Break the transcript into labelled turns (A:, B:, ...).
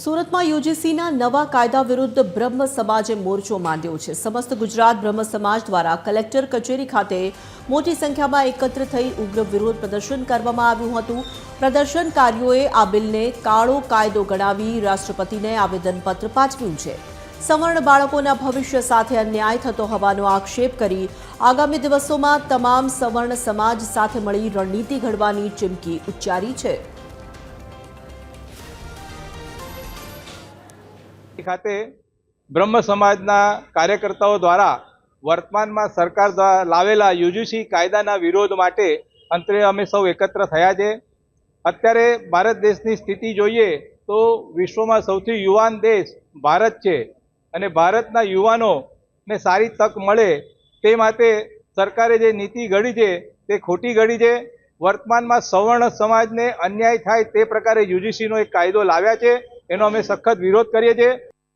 A: સુરતમાં યુજીસીના નવા કાયદા વિરુદ્ધ બ્રહ્મ સમાજે મોરચો માંડ્યો છે। સમસ્ત ગુજરાત બ્રહ્મ સમાજ દ્વારા કલેક્ટર કચેરી ખાતે મોટી સંખ્યામાં એકત્ર થઈ ઉગ્ર વિરોધ પ્રદર્શન કરવામાં આવ્યું હતું। પ્રદર્શનકારીઓએ આ બિલને કાળો કાયદો ગણાવી રાષ્ટ્રપતિને આવેદનપત્ર પાઠવ્યું છે। સવર્ણ બાળકોના ભવિષ્ય સાથે અન્યાય થતો હોવાનો આક્ષેપ કરી આગામી દિવસોમાં તમામ સવર્ણ સમાજ સાથે મળી રણનીતિ ઘડવાની ચીમકી ઉચ્ચારી છે।
B: ખાતે બ્રહ્મ સમાજના કાર્યકર્તાઓ દ્વારા વર્તમાનમાં સરકાર દ્વારા લાવેલા યુજીસી કાયદાના વિરોધ માટે અંતરે અમે સૌ એકત્ર થયા છે। અત્યારે ભારત દેશની સ્થિતિ જોઈએ તો વિશ્વમાં સૌથી યુવાન દેશ ભારત છે અને ભારતના યુવાનોને સારી તક મળે તે માટે સરકારે જે નીતિ ઘડી છે તે ખોટી ઘડી છે। વર્તમાનમાં સવર્ણ સમાજને અન્યાય થાય તે પ્રકારે યુજીસીનો એક કાયદો લાવ્યા છે, એનો અમે સખત વિરોધ કરીએ છીએ।